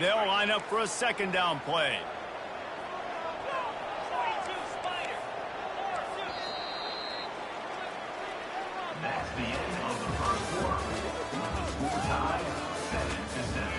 They'll line up for a second down play. That's the end of the first quarter. The score tied 7-7.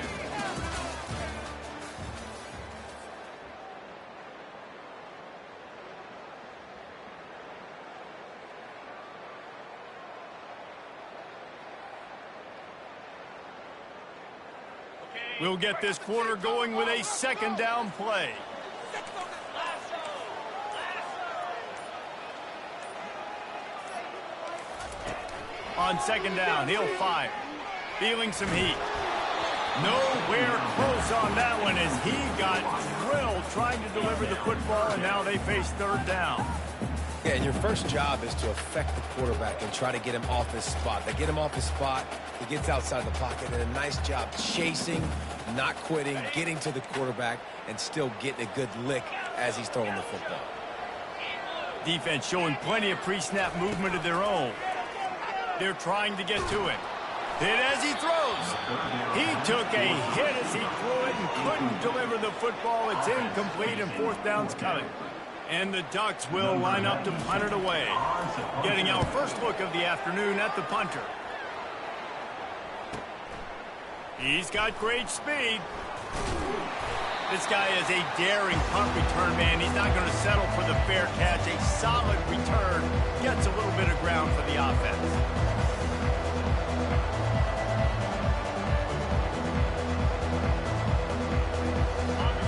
We'll get this quarter going with a second down play. On second down, he'll fire. Feeling some heat. Nowhere close on that one as he got drilled trying to deliver the football, and now they face third down. Yeah, and your first job is to affect the quarterback and try to get him off his spot. They get him off his spot, he gets outside the pocket, and a nice job chasing, not quitting, getting to the quarterback, and still getting a good lick as he's throwing the football. Defense showing plenty of pre-snap movement of their own. They're trying to get to him. Hit as he throws. He took a hit as he threw it and couldn't deliver the football. It's incomplete and fourth down's coming. And the Ducks will line up to punt it away. Getting our first look of the afternoon at the punter. He's got great speed. This guy is a daring punt return man. He's not going to settle for the fair catch. A solid return gets a little bit of ground for the offense.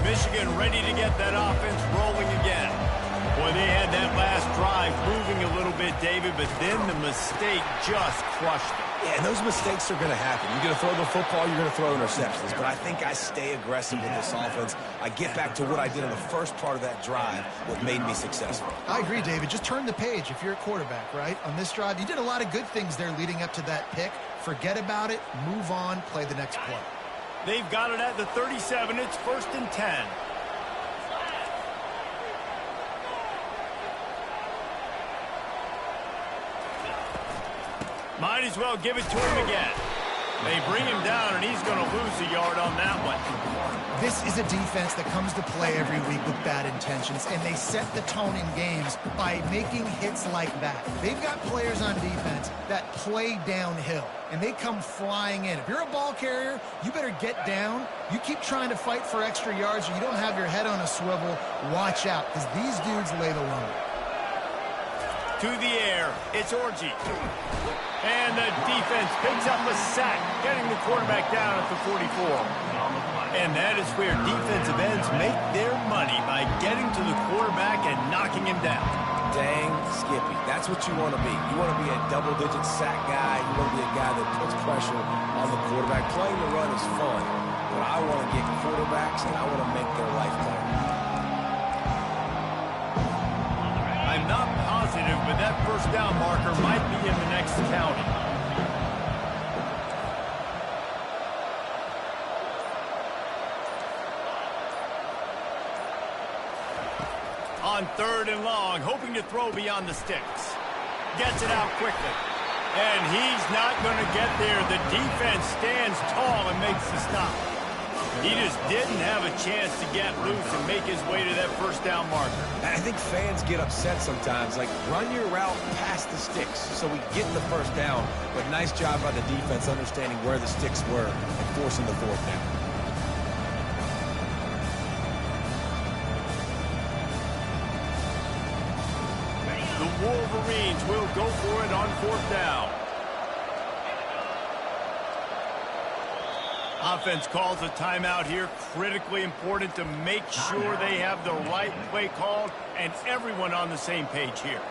Michigan ready to get that offense rolling again. Boy, they had that last drive moving a little bit, David, but then the mistake just crushed them. Yeah, and those mistakes are going to happen. You're going to throw the football, you're going to throw interceptions. But I think I stay aggressive with this offense. I get back to what I did in the first part of that drive, what made me successful. I agree, David. Just turn the page if you're a quarterback, right? On this drive, you did a lot of good things there leading up to that pick. Forget about it, move on, play the next play. They've got it at the 37. It's 1st and 10. Might as well give it to him again. They bring him down, and he's going to lose a yard on that one. This is a defense that comes to play every week with bad intentions, and they set the tone in games by making hits like that. They've got players on defense that play downhill, and they come flying in. If you're a ball carrier, you better get down. You keep trying to fight for extra yards, or you don't have your head on a swivel. Watch out, because these dudes lay the lumber. To the air, it's Orji. And the defense picks up a sack, getting the quarterback down at the 44. And that is where defensive ends make their money, by getting to the quarterback and knocking him down. Dang, Skippy, that's what you want to be. You want to be a double-digit sack guy. You want to be a guy that puts pressure on the quarterback. Playing the run is fun, but I want to get quarterbacks, and I want to make their life better. I'm not positive, but that first down marker might be in the next county. On 3rd and long, hoping to throw beyond the sticks. Gets it out quickly. And he's not going to get there. The defense stands tall and makes the stop. He just didn't have a chance to get loose and make his way to that first down marker. I think fans get upset sometimes, like run your route past the sticks so we get the first down. But nice job by the defense understanding where the sticks were and forcing the 4th down. The Wolverines will go for it on 4th down. Offense calls a timeout here. Critically important to make sure they have the right play called and everyone on the same page here.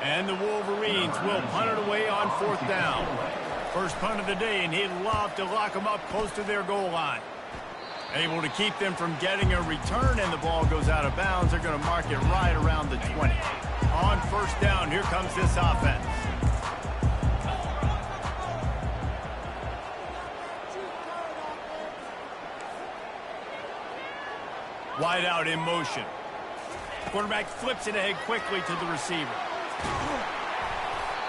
And the Wolverines will punt it away on 4th down. First punt of the day, and he'd love to lock them up close to their goal line. Able to keep them from getting a return, and the ball goes out of bounds. They're going to mark it right around the 20. On 1st down, here comes this offense. Wide out in motion. Quarterback flips it ahead quickly to the receiver.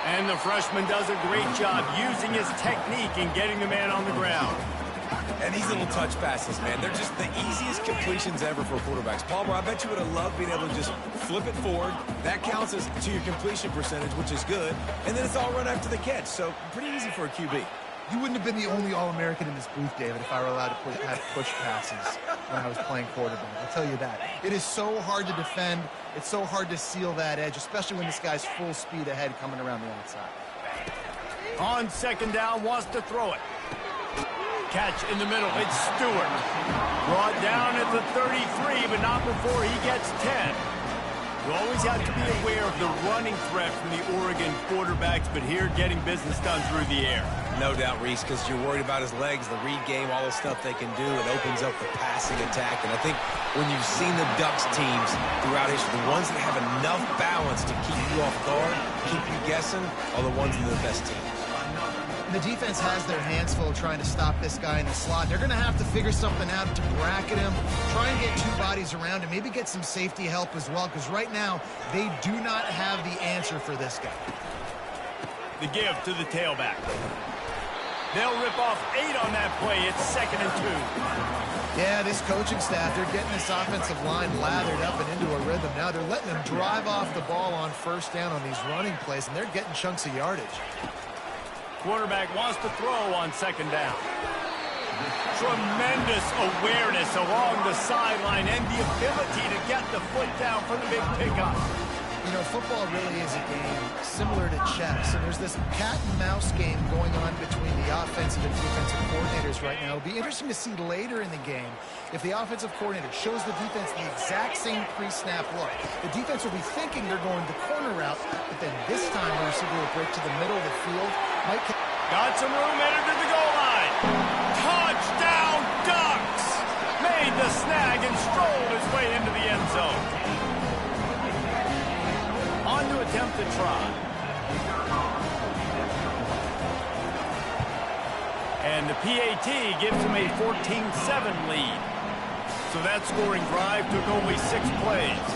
And the freshman does a great job using his technique and getting the man on the ground. And these little touch passes, man, they're just the easiest completions ever for quarterbacks. Palmer, I bet you would have loved being able to just flip it forward. That counts as to your completion percentage, which is good. And then it's all run after the catch. So pretty easy for a QB. You wouldn't have been the only All-American in this booth, David, if I were allowed to have push passes when I was playing quarterback. I'll tell you that. It is so hard to defend. It's so hard to seal that edge, especially when this guy's full speed ahead coming around the outside. On second down, wants to throw it. Catch in the middle. It's Stewart. Brought down at the 33, but not before he gets 10. You always have to be aware of the running threat from the Oregon quarterbacks, but here getting business done through the air. No doubt, Reese, because you're worried about his legs, the read game, all the stuff they can do. It opens up the passing attack. And I think when you've seen the Ducks teams throughout history, the ones that have enough balance to keep you off guard, keep you guessing, are the ones that are the best teams. The defense has their hands full trying to stop this guy in the slot. They're going to have to figure something out to bracket him, try and get two bodies around him, maybe get some safety help as well, because right now they do not have the answer for this guy. The give to the tailback. They'll rip off 8 on that play. It's 2nd and 2. Yeah, this coaching staff, they're getting this offensive line lathered up and into a rhythm. Now they're letting them drive off the ball on first down on these running plays, and they're getting chunks of yardage. Quarterback wants to throw on second down. Tremendous awareness along the sideline and the ability to get the foot down for the big pickup. You know, football really is a game similar to chess, and there's this cat-and-mouse game going on between the offensive and defensive coordinators right now. It'll be interesting to see later in the game if the offensive coordinator shows the defense the exact same pre-snap look. The defense will be thinking they're going the corner route, but then this time the receiver will break to the middle of the field. Got some room, headed to the goal line. Touchdown, Ducks! Made the snag and strolled his way into the end zone. On to attempt to try. And the PAT gives him a 14-7 lead. So that scoring drive took only 6 plays.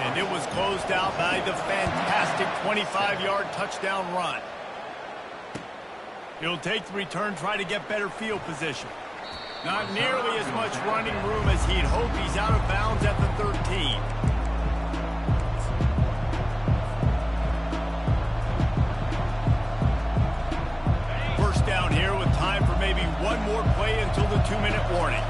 And it was closed out by the fantastic 25-yard touchdown run. He'll take the return, try to get better field position. Not nearly as much running room as he'd hoped. He's out of bounds at the 13. First down here with time for maybe one more play until the 2-minute warning.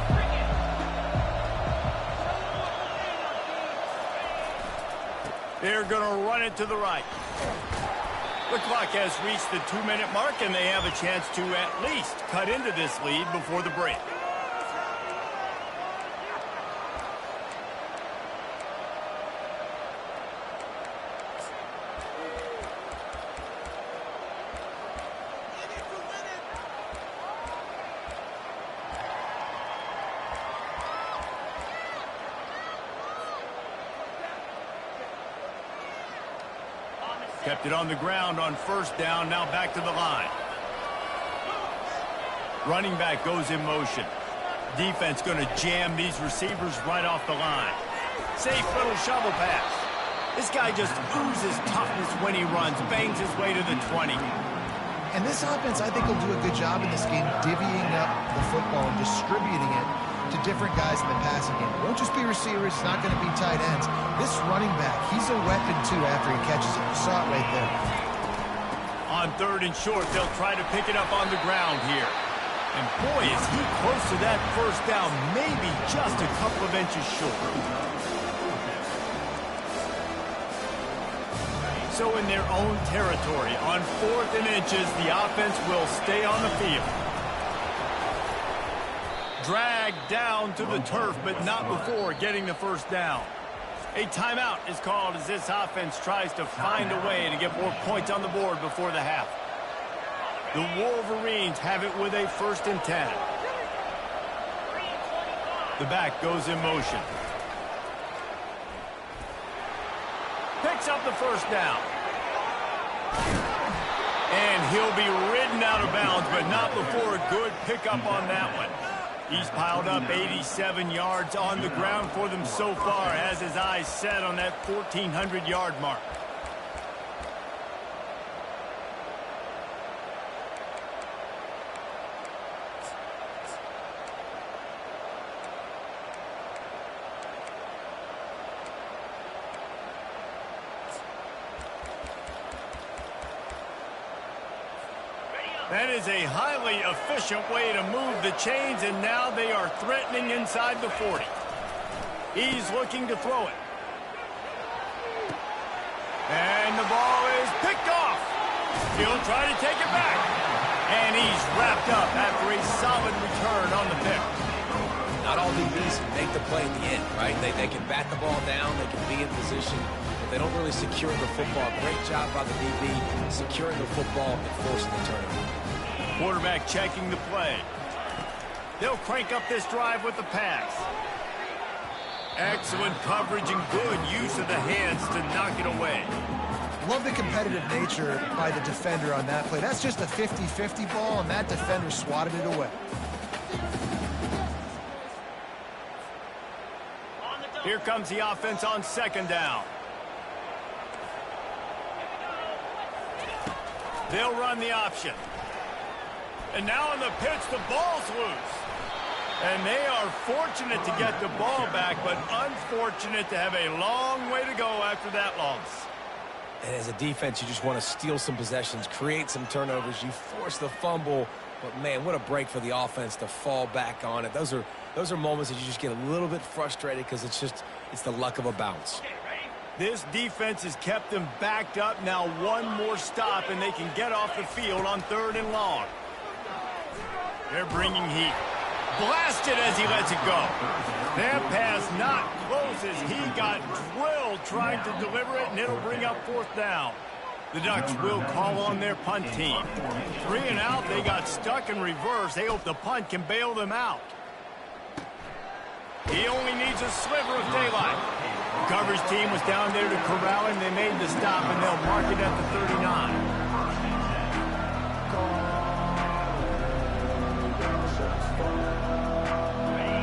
They're going to run it to the right. The clock has reached the 2-minute mark, and they have a chance to at least cut into this lead before the break. Kept it on the ground on first down, now back to the line. Running back goes in motion. Defense going to jam these receivers right off the line. Safe little shovel pass. This guy just oozes toughness when he runs, bangs his way to the 20. And this offense, I think, will do a good job in this game divvying up the football and distributing it to different guys in the passing game. It won't just be receivers. It's not going to be tight ends. This running back, he's a weapon, too, after he catches it. You saw it right there. On 3rd and short, they'll try to pick it up on the ground here. And boy, is he close to that first down, maybe just a couple of inches short. So in their own territory, on 4th and inches, the offense will stay on the field. Dragged down to the turf, but not before getting the first down. A timeout is called as this offense tries to find a way to get more points on the board before the half. The Wolverines have it with a 1st and 10. The back goes in motion. Picks up the first down. And he'll be ridden out of bounds, but not before a good pickup on that one. He's piled up 87 yards on the ground for them so far, has his eyes set on that 1,400-yard mark. That is a highly efficient way to move the chains, and now they are threatening inside the 40. He's looking to throw it. And the ball is picked off. He'll try to take it back. And he's wrapped up after a solid return on the pick. Not all DBs make the play at the end, right? They can bat the ball down, they can be in position, but they don't really secure the football. Great job by the DB securing the football and forcing the turnover. Quarterback checking the play. They'll crank up this drive with the pass. Excellent coverage and good use of the hands to knock it away. Love the competitive nature by the defender on that play. That's just a 50-50 ball, and that defender swatted it away. Here comes the offense on second down. They'll run the option. And now on the pitch, the ball's loose. And they are fortunate to get the ball back, but unfortunate to have a long way to go after that loss. And as a defense, you just want to steal some possessions, create some turnovers. You force the fumble, but man, what a break for the offense to fall back on it. Those are moments that you just get a little bit frustrated because it's the luck of a bounce. This defense has kept them backed up. Now one more stop, and they can get off the field on 3rd and long. They're bringing heat. Blasted as he lets it go. That pass not close as he got drilled trying to deliver it, and it'll bring up 4th down. The Ducks will call on their punt team. 3 and out, they got stuck in reverse. They hope the punt can bail them out. He only needs a sliver of daylight. The coverage team was down there to corral him. They made the stop, and they'll mark it at the 39.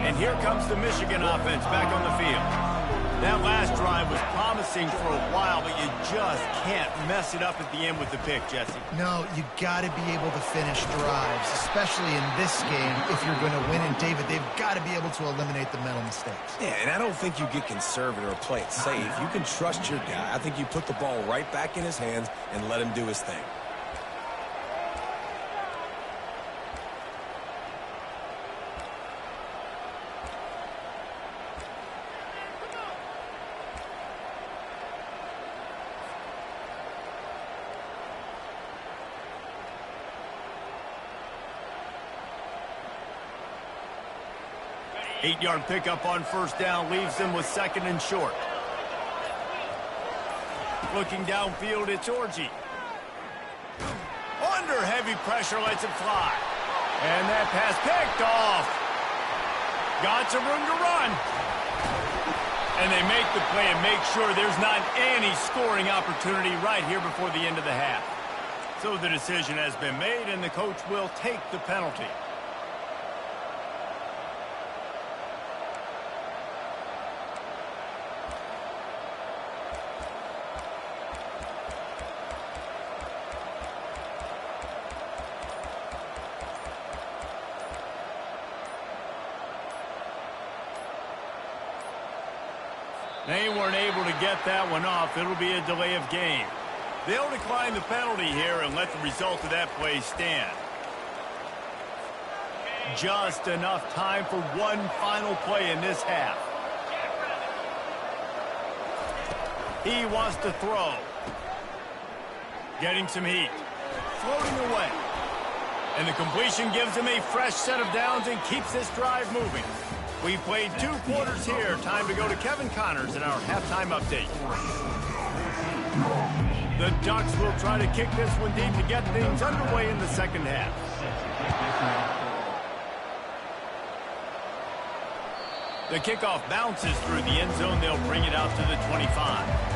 And here comes the Michigan offense back on the field. That last drive was promising for a while, but you just can't mess it up at the end with the pick, Jesse. No, you got to be able to finish drives, especially in this game if you're going to win. And, David, they've got to be able to eliminate the mental mistakes. Yeah, and I don't think you get conservative or play it safe. You can trust your guy. I think you put the ball right back in his hands and let him do his thing. Eight-yard pickup on 1st down leaves them with 2nd and short. Looking downfield, it's Orji. Under heavy pressure, lets it fly. And that pass picked off. Got some room to run. And they make the play and make sure there's not any scoring opportunity right here before the end of the half. So the decision has been made, and the coach will take the penalty. They weren't able to get that one off. It'll be a delay of game. They'll decline the penalty here and let the result of that play stand. Just enough time for one final play in this half. He wants to throw. Getting some heat. Floating away. And the completion gives him a fresh set of downs and keeps this drive moving. We played 2 quarters here. Time to go to Kevin Connors in our halftime update. The Ducks will try to kick this one deep to get things underway in the 2nd half. The kickoff bounces through the end zone. They'll bring it out to the 25.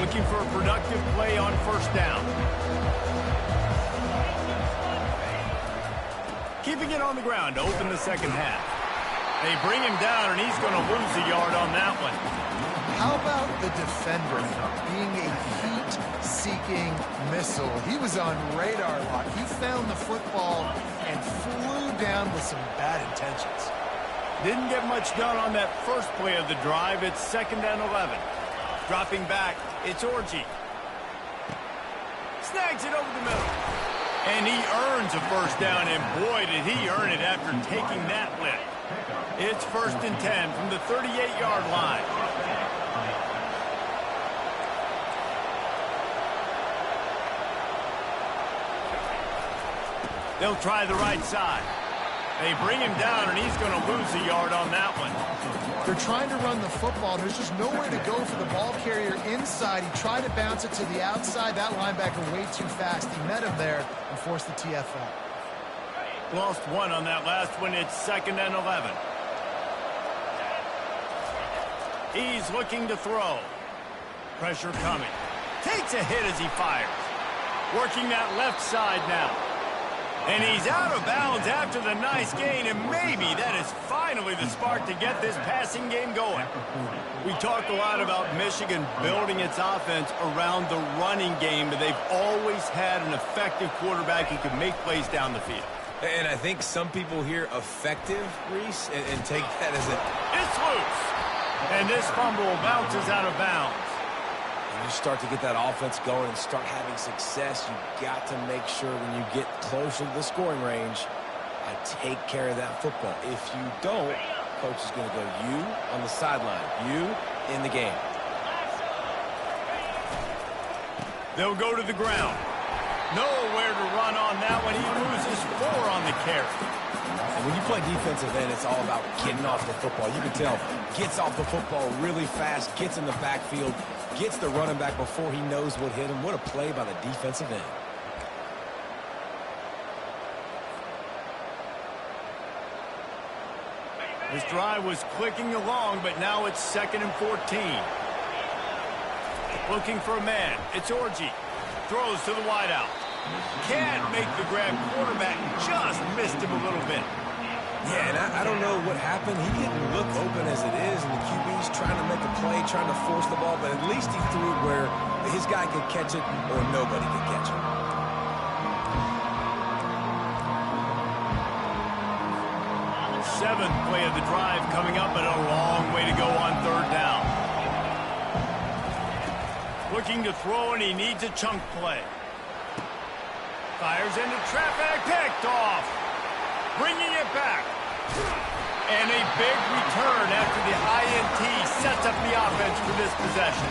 Looking for a productive play on 1st down. Keeping it on the ground to open the 2nd half. They bring him down, and he's going to lose a yard on that one. How about the defender being a heat-seeking missile? He was on radar lock. He found the football and flew down with some bad intentions. Didn't get much done on that first play of the drive. It's 2nd and 11. Dropping back, it's Orji. Snags it over the middle. And he earns a first down, and boy, did he earn it after taking that lift. It's 1st and 10 from the 38-yard line. They'll try the right side. They bring him down, and he's going to lose a yard on that one. They're trying to run the football. There's just nowhere to go for the ball carrier inside. He tried to bounce it to the outside. That linebacker way too fast. He met him there and forced the TFL. Lost one on that last one. It's 2nd and 11. He's looking to throw. Pressure coming. Takes a hit as he fires. Working that left side now. And he's out of bounds after the nice gain, and maybe that is finally the spark to get this passing game going. We talk a lot about Michigan building its offense around the running game, but they've always had an effective quarterback who can make plays down the field. And I think some people hear effective, Reese, and take that as a... It's loose. And this fumble bounces out of bounds. When you start to get that offense going and start having success, you've got to make sure when you get closer to the scoring range, take care of that football. If you don't, coach is going to go you on the sideline, you in the game. They'll go to the ground. Nowhere to run on that one. He loses 4 on the carry. And when you play defensive end, it's all about getting off the football. You can tell, gets off the football really fast, gets in the backfield, gets the running back before he knows what hit him. What a play by the defensive end. This drive was clicking along, but now it's 2nd and 14. Looking for a man. It's Orji. Throws to the wideout. Can't make the grab. Quarterback just missed him a little bit. Yeah, and I don't know what happened. He didn't look open as it is, and the QB's trying to make a play, trying to force the ball, but at least he threw it where his guy could catch it or nobody could catch it. Seventh play of the drive coming up, and a long way to go on 3rd down. Looking to throw, and he needs a chunk play. Fires into traffic, picked off. Bringing it back. And a big return after the INT sets up the offense for this possession.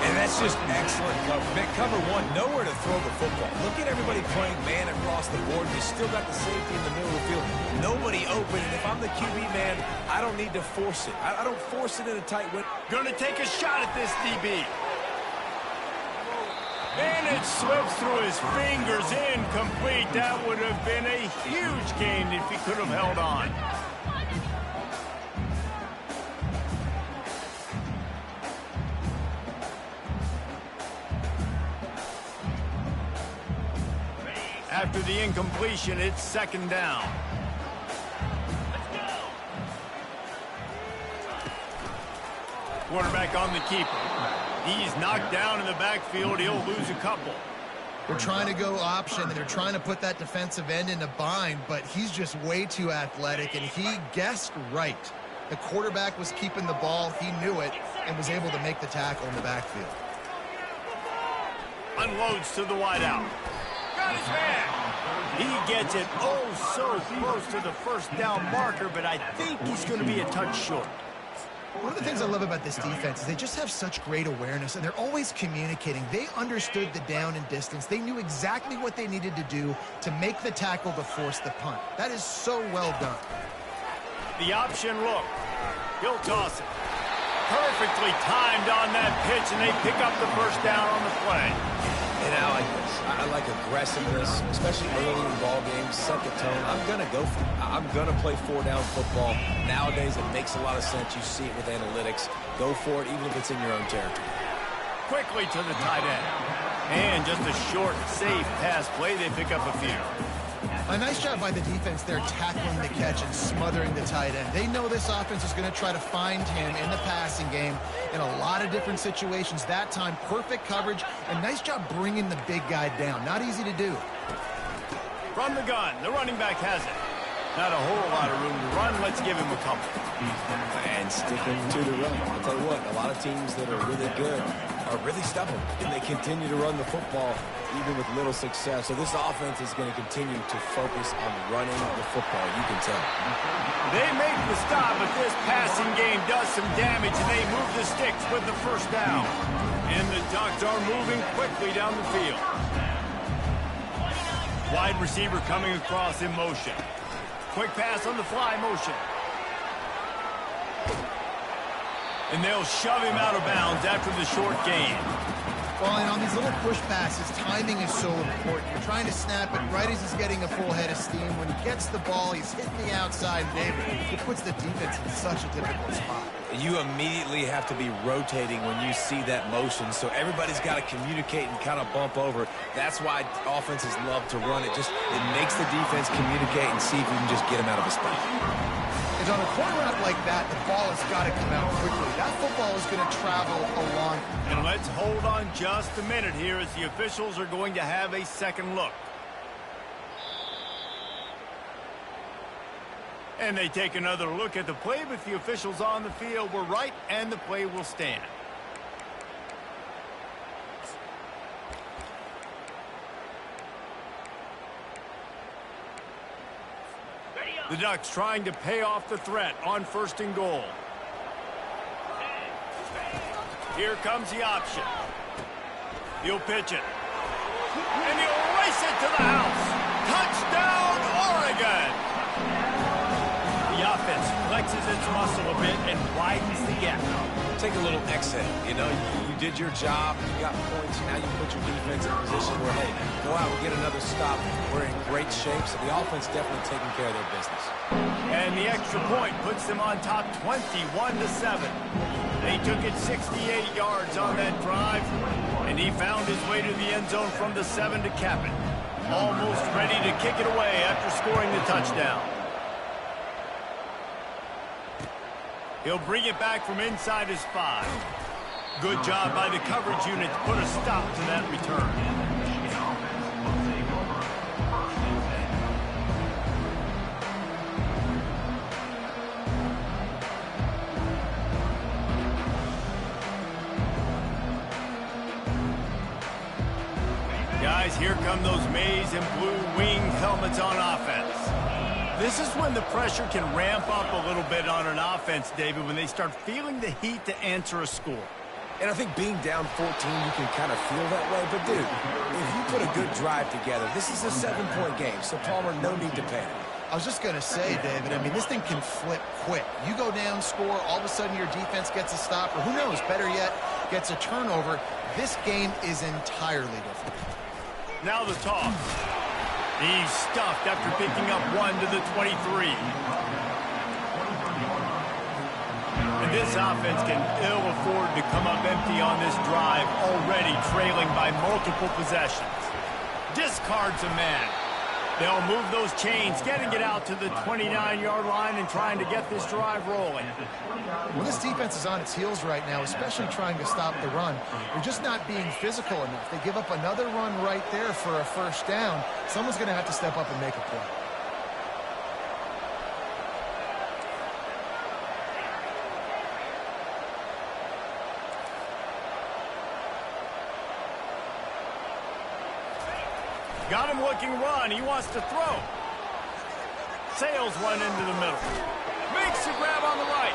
And that's just excellent cover. Cover one, nowhere to throw the football. Look at everybody playing man across the board. You still got the safety in the middle of the field. Nobody open. And if I'm the QB, man, I don't need to force it. I don't force it in a tight window. Going to take a shot at this DB. And it slips through his fingers, incomplete. That would have been a huge gain if he could have held on. After the incompletion, it's 2nd down. Quarterback on the keeper. He's knocked down in the backfield. He'll lose a couple. They're trying to go option, and they're trying to put that defensive end in a bind, but he's just way too athletic, and he guessed right. The quarterback was keeping the ball. He knew it and was able to make the tackle in the backfield. Unloads to the wideout. Got his man. He gets it oh so close to the 1st down marker, but I think he's going to be a touch short. One of the things I love about this defense is they just have such great awareness, and they're always communicating. They understood the down and distance. They knew exactly what they needed to do to make the tackle to force the punt. That is so well done. The option look. He'll toss it. Perfectly timed on that pitch, and they pick up the 1st down on the play. And I like this. I like aggressiveness, especially early in ball games. Set the tone. I'm going to go for it. I'm going to play 4-down football. Nowadays, it makes a lot of sense. You see it with analytics. Go for it, even if it's in your own territory. Quickly to the tight end. And just a short, safe pass play. They pick up a few. A nice job by the defense there tackling the catch and smothering the tight end. They know this offense is going to try to find him in the passing game in a lot of different situations. That time, perfect coverage, and nice job bringing the big guy down. Not easy to do. From the gun, the running back has it. Not a whole lot of room to run. Let's give him a couple. And sticking to the run. I'll tell you what, a lot of teams that are really good are really stubborn, and they continue to run the football even with little success. So this offense is going to continue to focus on running the football. You can tell. They make the stop, but this passing game does some damage, and they move the sticks with the first down. And the Ducks are moving quickly down the field. Wide receiver coming across in motion. Quick pass on the fly motion. And they'll shove him out of bounds after the short gain. Well, and on these little push passes, timing is so important. You're trying to snap it right as he's getting a full head of steam. When he gets the ball, he's hitting the outside, David. It puts the defense in such a difficult spot. You immediately have to be rotating when you see that motion, so everybody's got to communicate and kind of bump over. That's why offenses love to run it. It makes the defense communicate and see if you can just get him out of a spot. And on a corner route like that, the ball has got to come out quickly. That football is going to travel a long. And let's hold on just a minute here as the officials are going to have a second look. And they take another look at the play, but the officials on the field were right, and the play will stand. The Ducks trying to pay off the threat on 1st and goal. Here comes the option. He'll pitch it. And he'll race it to the house. Touchdown, Oregon! The offense flexes its muscle a bit and widens the gap. Take a little exhale. You know, you did your job. You got points. Now you put your defense in a position where, hey, go out and get another stop. We're in great shape, so the offense definitely taking care of their business. And the extra point puts them on top 21-7. They took it 68 yards on that drive, and he found his way to the end zone from the 7 to cap it. Almost ready to kick it away after scoring the touchdown. He'll bring it back from inside his 5. Good job by the coverage unit to put a stop to that return. Guys, here come those maize and blue winged helmets on offense. This is when the pressure can ramp up a little bit on an offense, David, when they start feeling the heat to answer a score. And I think being down 14, you can kind of feel that way. But, dude, if you put a good drive together, this is a 7-point game, so Palmer, no need to panic. I was just going to say, David, I mean, this thing can flip quick. You go down, score, all of a sudden your defense gets a stop, or who knows, better yet, gets a turnover. This game is entirely different. Now the toss. He's stuffed after picking up 1 to the 23. And this offense can ill afford to come up empty on this drive, already trailing by multiple possessions. Discards a man. They'll move those chains, getting it out to the 29-yard line and trying to get this drive rolling. Well, this defense is on its heels right now, especially trying to stop the run. They're just not being physical enough. They give up another run right there for a first down. Someone's going to have to step up and make a play. Got him looking run. He wants to throw. Sails one into the middle. Makes the grab on the right.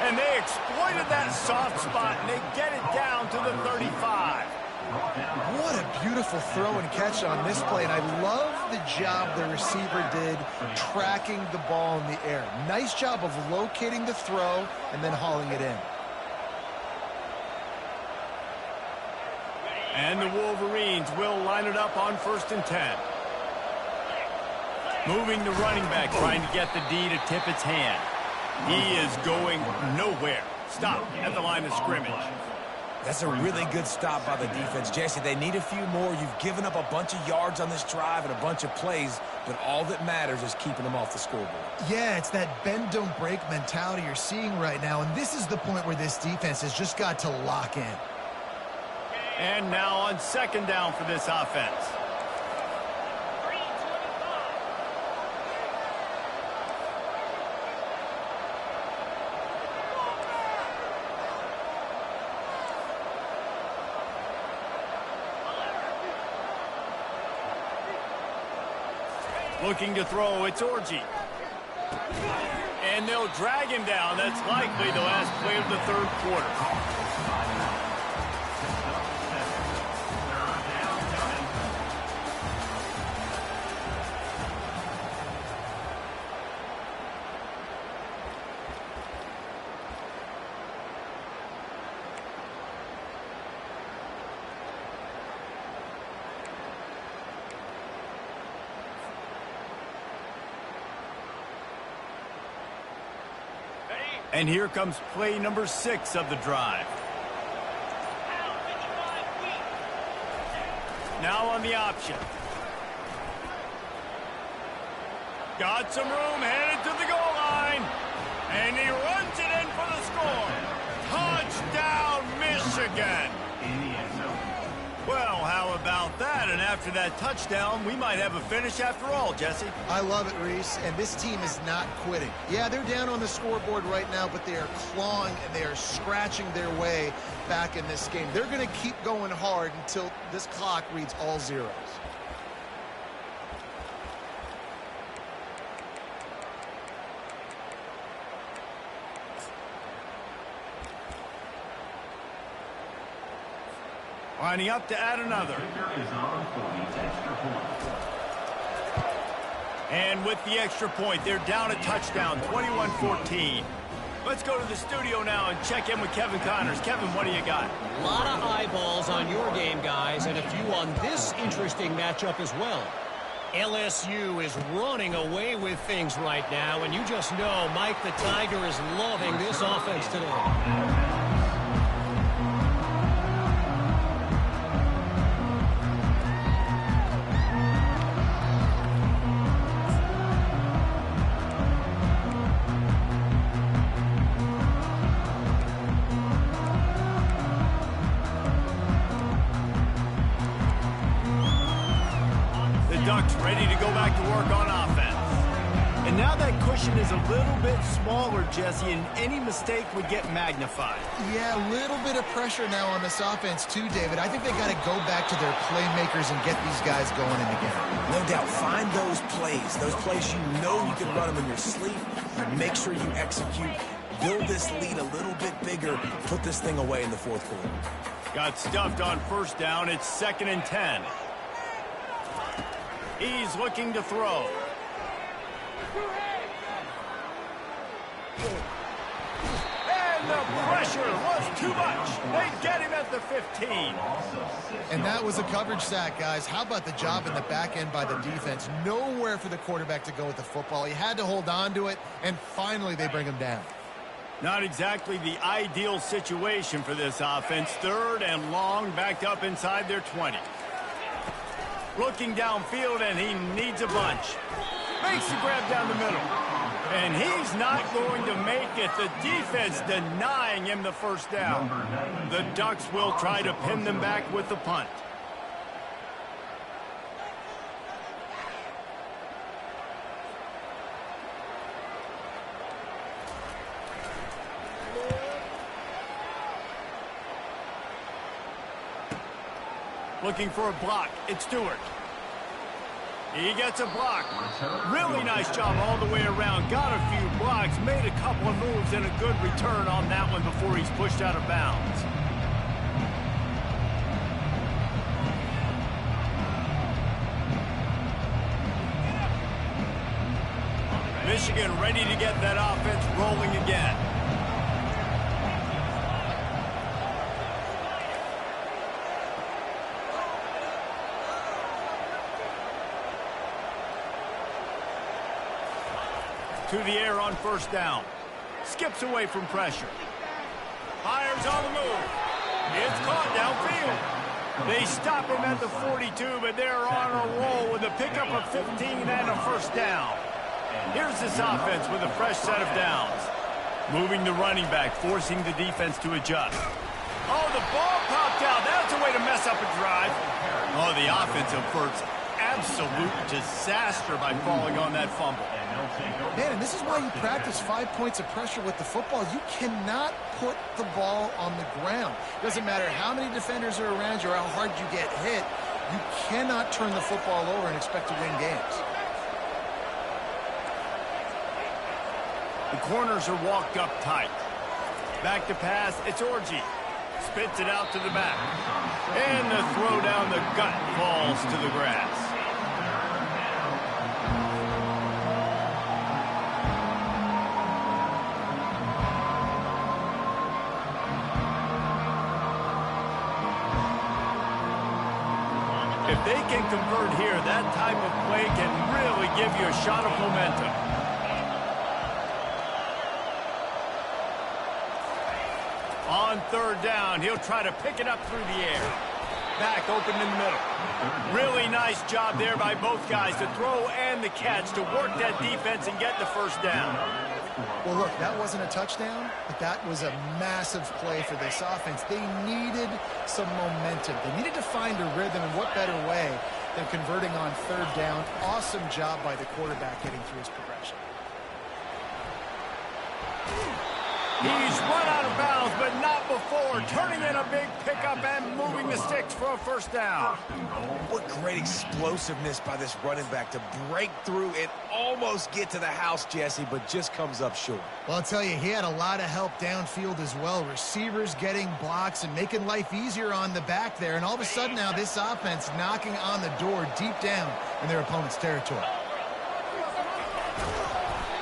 And they exploited that soft spot, and they get it down to the 35. What a beautiful throw and catch on this play, and I love the job the receiver did tracking the ball in the air. Nice job of locating the throw and then hauling it in. And the Wolverines will line it up on 1st and 10. Moving the running back, trying to get the D to tip its hand. He is going nowhere. Stop at the line of scrimmage. That's a really good stop by the defense. Jesse, they need a few more. You've given up a bunch of yards on this drive and a bunch of plays, but all that matters is keeping them off the scoreboard. Yeah, it's that bend, don't break mentality you're seeing right now, and this is the point where this defense has just got to lock in. And now on 2nd down for this offense. Looking to throw, it's Orgy. And they'll drag him down. That's likely the last play of the third quarter. And here comes play number 6 of the drive. Now on the option. Got some room, headed to the goal line. And he runs it in for the score. Touchdown, Michigan. Well, how about that? And after that touchdown, we might have a finish after all, Jesse. I love it, Reese, and this team is not quitting. Yeah, they're down on the scoreboard right now, but they are clawing and they are scratching their way back in this game. They're going to keep going hard until this clock reads all zeros. Lining up to add another. And with the extra point, they're down a touchdown, 21-14. Let's go to the studio now and check in with Kevin Connors. Kevin, what do you got? A lot of eyeballs on your game, guys, and a few on this interesting matchup as well. LSU is running away with things right now, and you just know Mike the Tiger is loving this offense today. Ducks ready to go back to work on offense. And now that cushion is a little bit smaller, Jesse, and any mistake would get magnified. Yeah, a little bit of pressure now on this offense too, David. I think they got to go back to their playmakers and get these guys going in the game. No doubt. Find those plays you know you can run them in your sleep. Make sure you execute. Build this lead a little bit bigger. Put this thing away in the fourth quarter. Got stuffed on first down. It's 2nd and 10. He's looking to throw. And the pressure was too much. They get him at the 15. And that was a coverage sack, guys. How about the job in the back end by the defense? Nowhere for the quarterback to go with the football. He had to hold on to it, and finally they bring him down. Not exactly the ideal situation for this offense. 3rd and long, backed up inside their 20. Looking downfield, and he needs a bunch. Makes the grab down the middle. And he's not going to make it. The defense denying him the first down. The Ducks will try to pin them back with the punt. Looking for a block. It's Stewart. He gets a block. Really nice job all the way around. Got a few blocks. Made a couple of moves and a good return on that one before he's pushed out of bounds. Michigan ready to get that offense rolling again. To the air on first down. Skips away from pressure. Fires on the move. It's caught downfield. They stop him at the 42, but they're on a roll with a pickup of 15 and a first down. Here's this offense with a fresh set of downs. Moving the running back, forcing the defense to adjust. Oh, the ball popped out. That's a way to mess up a drive. Oh, the offense averts absolute disaster by falling on that fumble. Man, and this is why you practice 5 points of pressure with the football. You cannot put the ball on the ground. Doesn't matter how many defenders are around you or how hard you get hit. You cannot turn the football over and expect to win games. The corners are walked up tight. Back to pass, it's Orgy. Spits it out to the back. And the throw down the gut falls to the grass. If they can convert here, that type of play can really give you a shot of momentum. On third down, he'll try to pick it up through the air. Back open in the middle. Really nice job there by both guys to throw and the catch to work that defense and get the first down. Well, look, that wasn't a touchdown, but that was a massive play for this offense. They needed some momentum. They needed to find a rhythm, and what better way than converting on third down. Awesome job by the quarterback getting through his progression. He's run out of bounds, but not before. Turning in a big pickup and moving the sticks for a first down. What great explosiveness by this running back to break through and almost get to the house, Jesse, but just comes up short. Well, I'll tell you, he had a lot of help downfield as well. Receivers getting blocks and making life easier on the back there. And all of a sudden now this offense knocking on the door deep down in their opponent's territory.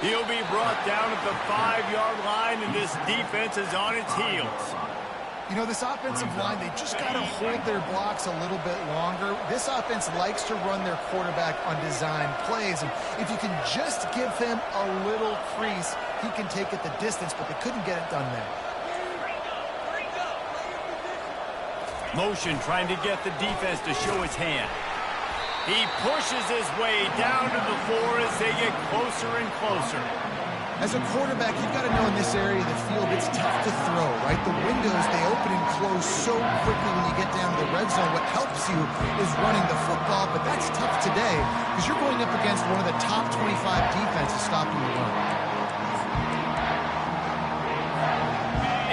He'll be brought down at the 5-yard line, and this defense is on its heels. You know, this offensive line, they just got to hold their blocks a little bit longer. This offense likes to run their quarterback on design plays, and if you can just give him a little crease, he can take it the distance, but they couldn't get it done there. Motion trying to get the defense to show his hand. He pushes his way down to the floor as they get closer and closer. As a quarterback, you've got to know in this area of the field, it's tough to throw, right? The windows, they open and close so quickly when you get down to the red zone. What helps you is running the football, but that's tough today because you're going up against one of the top 25 defenses stopping the run.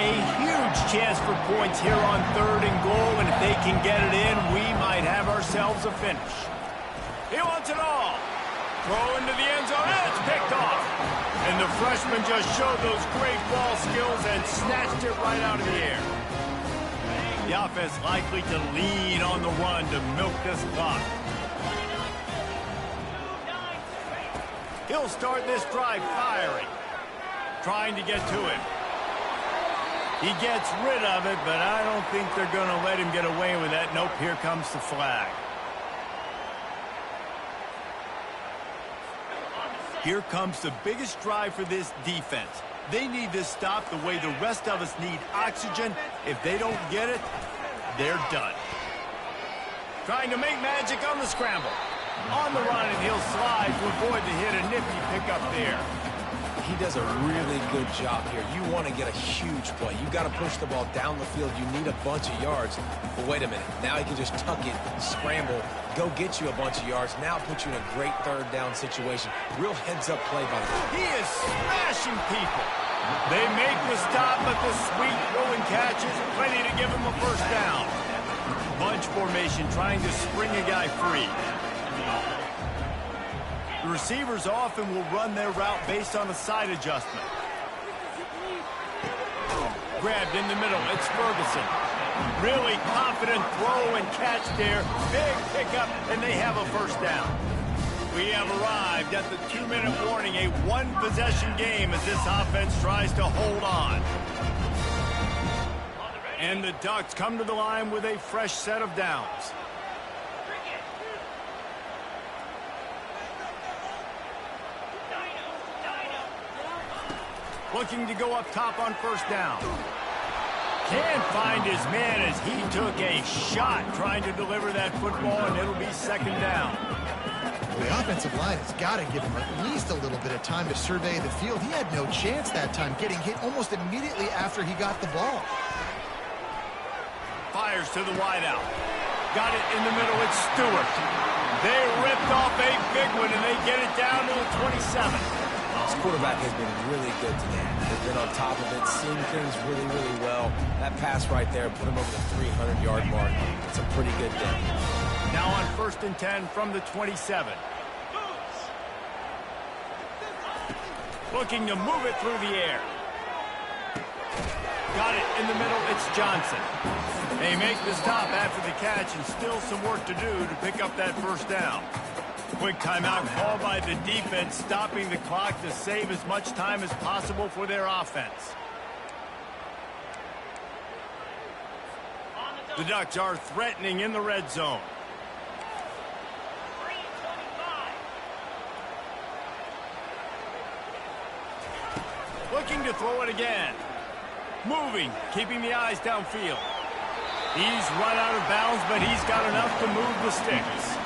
A huge chance for points here on third and goal, and if they can get it in, we might have ourselves a finish. He wants it all. Throw into the end zone, and it's picked off. And the freshman just showed those great ball skills and snatched it right out of the air. The offense likely to lean on the run to milk this clock. He'll start this drive firing, trying to get to him. He gets rid of it, but I don't think they're going to let him get away with that. Nope, here comes the flag. Here comes the biggest drive for this defense. They need this stop the way the rest of us need oxygen. If they don't get it, they're done. Trying to make magic on the scramble. On the run, and he'll slide to avoid the hit. A nifty pickup there. He does a really good job here. You want to get a huge play. You got to push the ball down the field. You need a bunch of yards. But wait a minute. Now he can just tuck it, scramble, go get you a bunch of yards. Now put you in a great third down situation. Real heads-up play by the guy. He is smashing people. They make the stop, but the sweet throwing catch is plenty to give him a first down. Bunch formation trying to spring a guy free. The receivers often will run their route based on a side adjustment. Grabbed in the middle, it's Ferguson. Really confident throw and catch there. Big pickup, and they have a first down. We have arrived at the 2-minute warning, a one-possession game as this offense tries to hold on. And the Ducks come to the line with a fresh set of downs. Looking to go up top on first down. Can't find his man as he took a shot trying to deliver that football, and it'll be second down. The offensive line has got to give him at least a little bit of time to survey the field. He had no chance that time, getting hit almost immediately after he got the ball. Fires to the wideout. Got it in the middle. It's Stewart. They ripped off a big one, and they get it down to the 27. This quarterback has been really good today. They've been on top of it, seeing things really, really well. That pass right there put him over the 300-yard mark. It's a pretty good day. Now on 1st and 10 from the 27. Looking to move it through the air. Got it in the middle. It's Johnson. They make the stop after the catch and still some work to do to pick up that first down. Quick timeout called by the defense, stopping the clock to save as much time as possible for their offense. The Ducks are threatening in the red zone. Looking to throw it again. Moving, keeping the eyes downfield. He's run out of bounds, but he's got enough to move the sticks.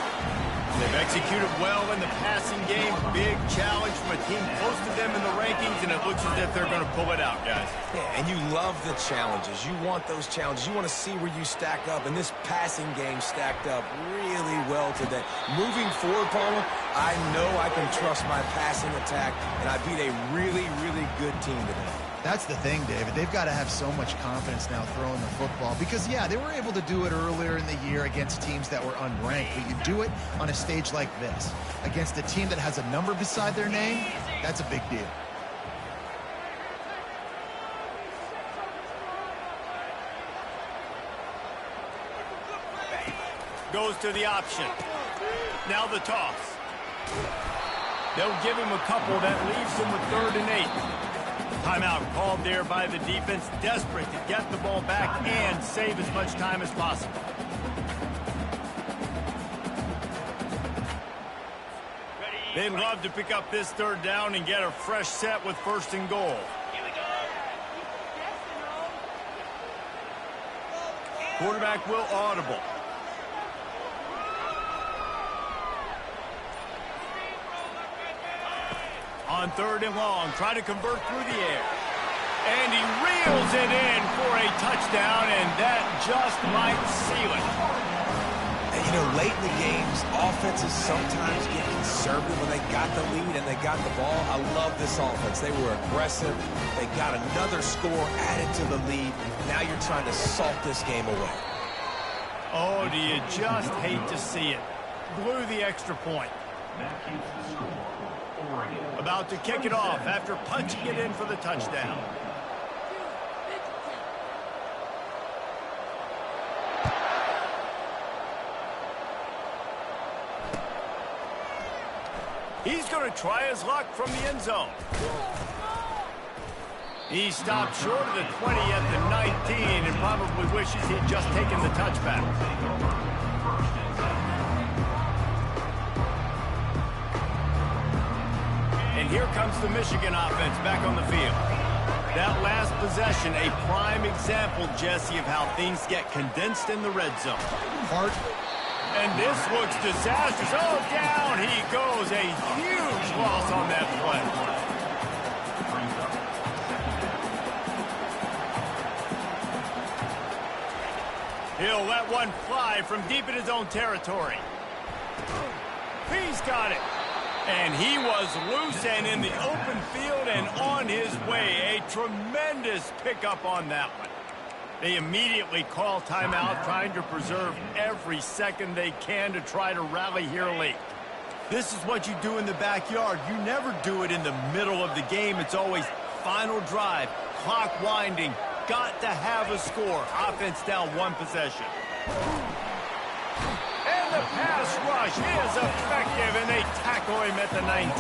They've executed well in the passing game. Big challenge from a team close to them in the rankings, and it looks as if they're going to pull it out, guys. Yeah, and you love the challenges. You want those challenges. You want to see where you stack up, and this passing game stacked up really well today. Moving forward, Palmer, I know I can trust my passing attack, and I beat a really, really good team today. That's the thing, David. They've got to have so much confidence now throwing the football because, yeah, they were able to do it earlier in the year against teams that were unranked, but you do it on a stage like this against a team that has a number beside their name. That's a big deal. Goes to the option. Now the toss. They'll give him a couple. That leaves him with 3rd and 8. Timeout called there by the defense, desperate to get the ball back and save as much time as possible. They'd love to pick up this 3rd down and get a fresh set with 1st and goal. Quarterback will audible. On 3rd and long, trying to convert through the air. And he reels it in for a touchdown, and that just might seal it. And, you know, late in the games, offenses sometimes get conservative when they got the lead and they got the ball. I love this offense. They were aggressive. They got another score added to the lead. Now you're trying to salt this game away. Oh, do you just hate to see it. Blew the extra point. That keeps the score. Oregon. About to kick it off after punching it in for the touchdown. He's going to try his luck from the end zone. He stopped short of the 20 at the 19 and probably wishes he'd just taken the touchback. And here comes the Michigan offense back on the field. That last possession, a prime example, Jesse, of how things get condensed in the red zone. And this looks disastrous. Oh, down he goes. A huge loss on that play. He'll let one fly from deep in his own territory. He's got it. And he was loose and in the open field and on his way. A tremendous pickup on that one. They immediately call timeout, trying to preserve every second they can to try to rally here late. This is what you do in the backyard. You never do it in the middle of the game. It's always final drive, clock winding, got to have a score. Offense down one possession. And the pass rush is effective, and they tackle him at the 19.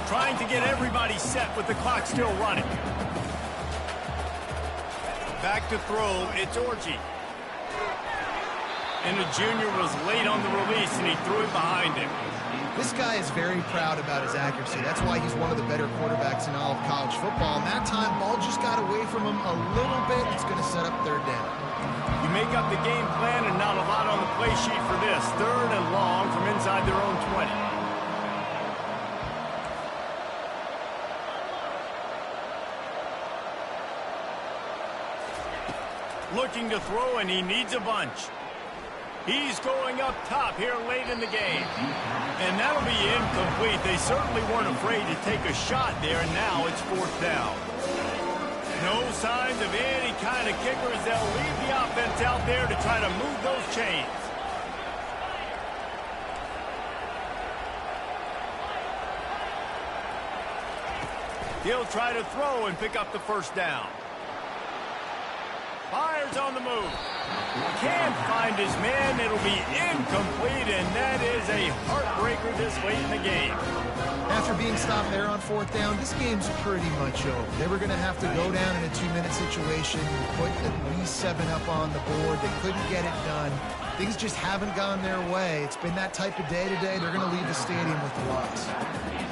Trying to get everybody set with the clock still running. Back to throw, it's Orji. And the junior was late on the release, and he threw it behind him. This guy is very proud about his accuracy. That's why he's one of the better quarterbacks in all of college football. And that time, ball just got away from him a little bit. It's going to set up third down. You make up the game plan, and not a lot on the play sheet for this. 3rd and long from inside their own 20. Looking to throw, and he needs a bunch. He's going up top here late in the game. And that'll be incomplete. They certainly weren't afraid to take a shot there, and now it's 4th down. No signs of any kind of kickers. They'll leave the offense out there to try to move those chains. He'll try to throw and pick up the first down. Fires on the move. Can't find his man. It'll be incomplete, and that is a heartbreaker this late in the game. After being stopped there on 4th down, this game's pretty much over. They were going to have to go down in a 2-minute situation, put at least 7 up on the board. They couldn't get it done. Things just haven't gone their way. It's been that type of day today. They're going to leave the stadium with a loss.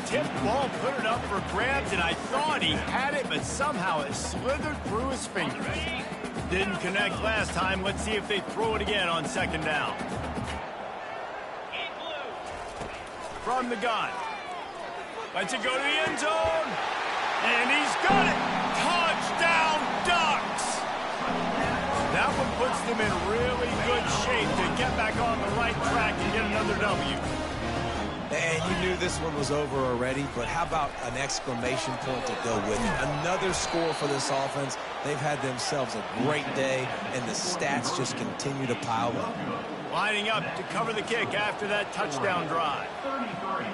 Tipped ball, put it up for grabs, and I thought he had it, but somehow it slithered through his fingers. Didn't connect last time. Let's see if they throw it again on 2nd down. From the gun. Lets it go to the end zone. And he's got it. Touchdown, Ducks. That one puts them in really good shape to get back on the right track and get another W. And you knew this one was over already, but how about an exclamation point to go with it? Another score for this offense. They've had themselves a great day, and the stats just continue to pile up. Lining up to cover the kick after that touchdown drive. 33,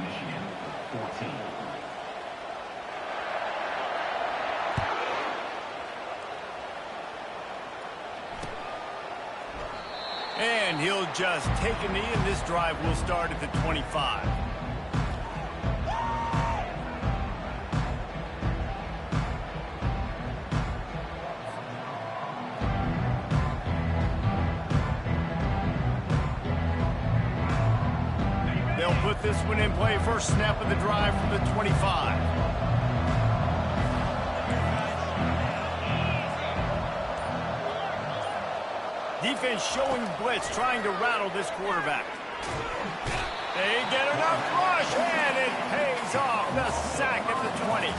Michigan, 14. And he'll just take a knee, and this drive will start at the 25. They'll put this one in play. First snap of the drive from the 25. Defense showing blitz, trying to rattle this quarterback. They get enough rush, and it pays off. The sack at the 20.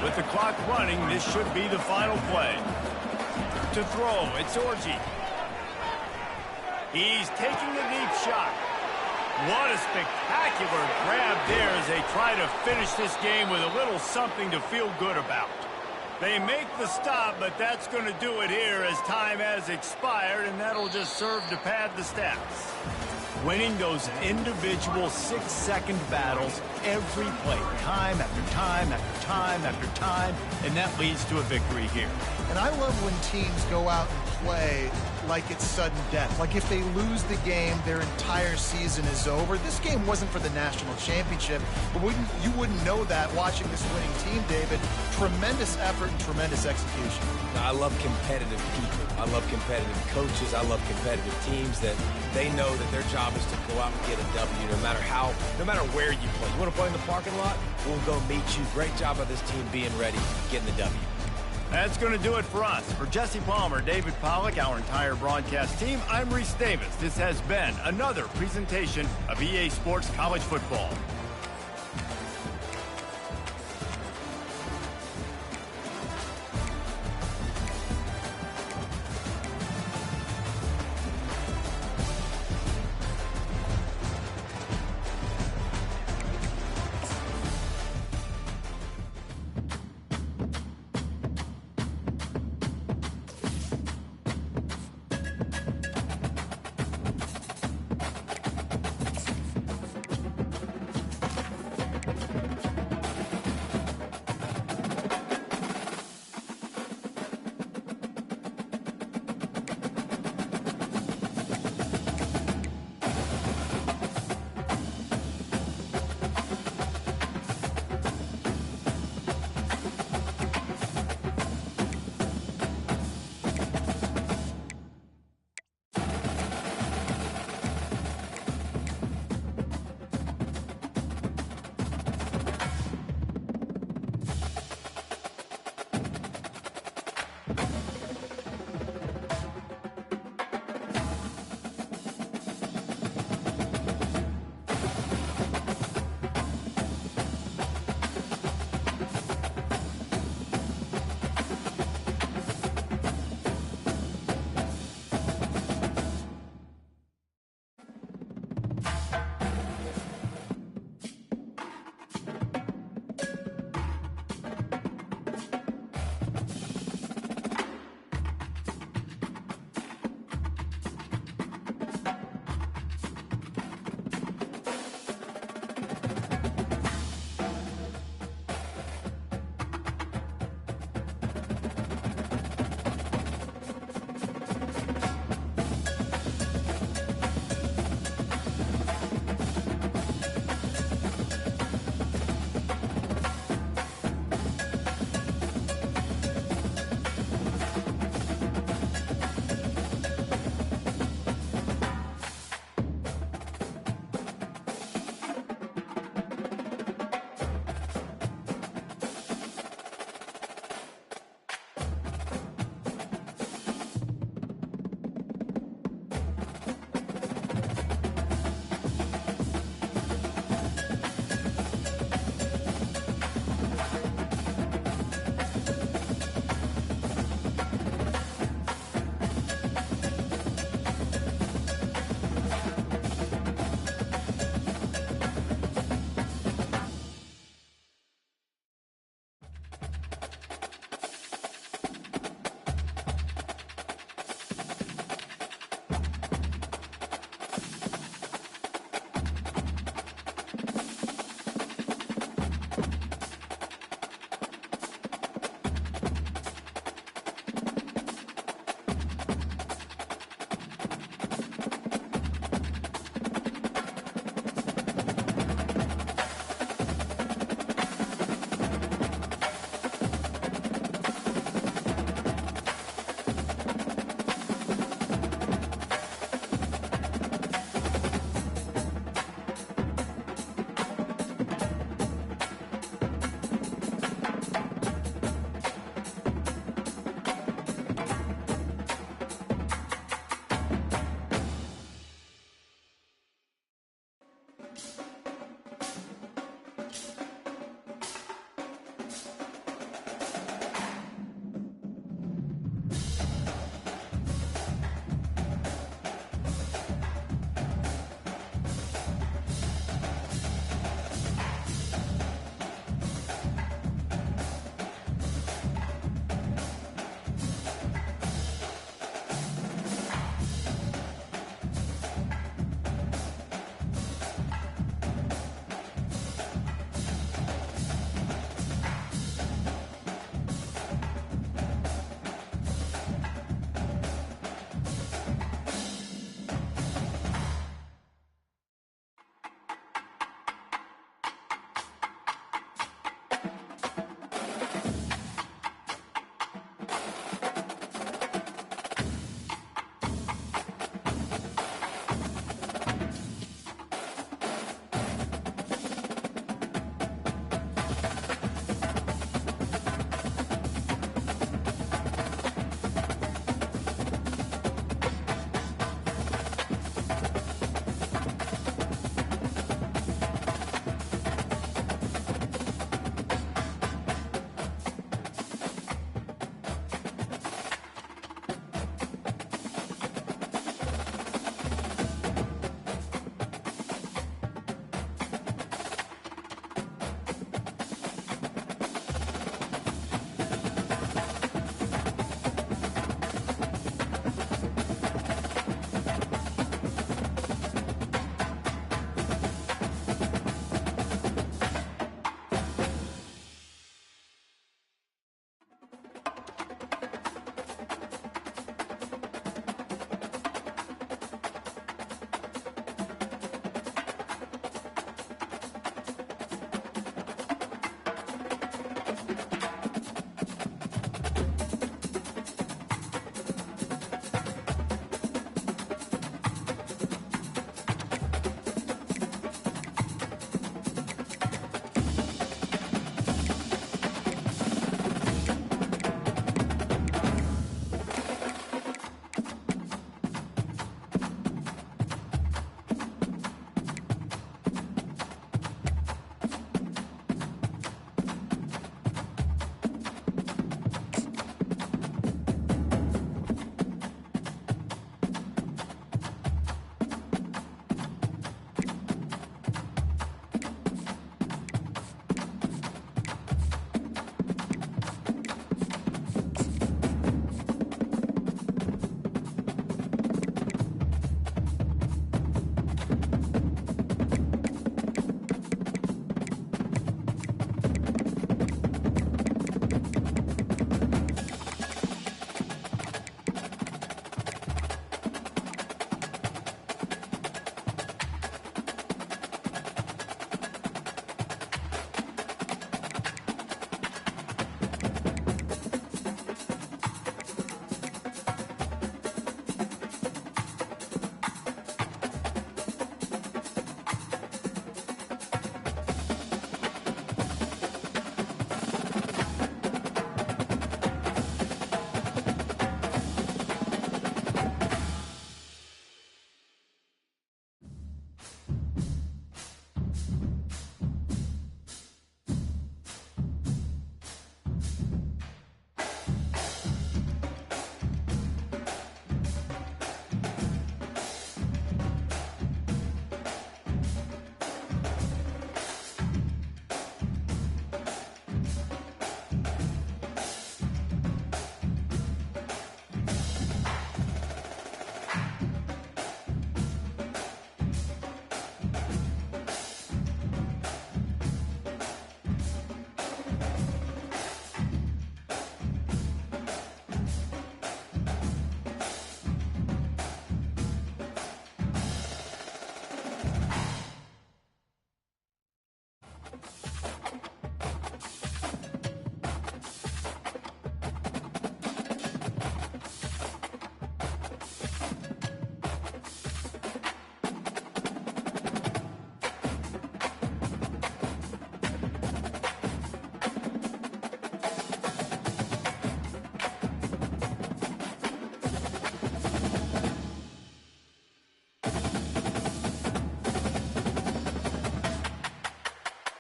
With the clock running, this should be the final play. To throw, it's Orji. He's taking the deep shot. What a spectacular grab there as they try to finish this game with a little something to feel good about. They make the stop, but that's going to do it here as time has expired, and that'll just serve to pad the stats. Winning those individual 6-second battles every play, time after time after time after time, and that leads to a victory here. And I love when teams go out and play like it's sudden death. Like if they lose the game, their entire season is over. This game wasn't for the national championship, but you wouldn't know that watching this winning team, David. Tremendous effort and tremendous execution. Now, I love competitive people. I love competitive coaches. I love competitive teams that they know that their job is to go out and get a W no matter where you play. You want to play in the parking lot? We'll go meet you. Great job of this team being ready, getting the W. That's going to do it for us. For Jesse Palmer, David Pollack, our entire broadcast team, I'm Reese Davis. This has been another presentation of EA Sports College Football.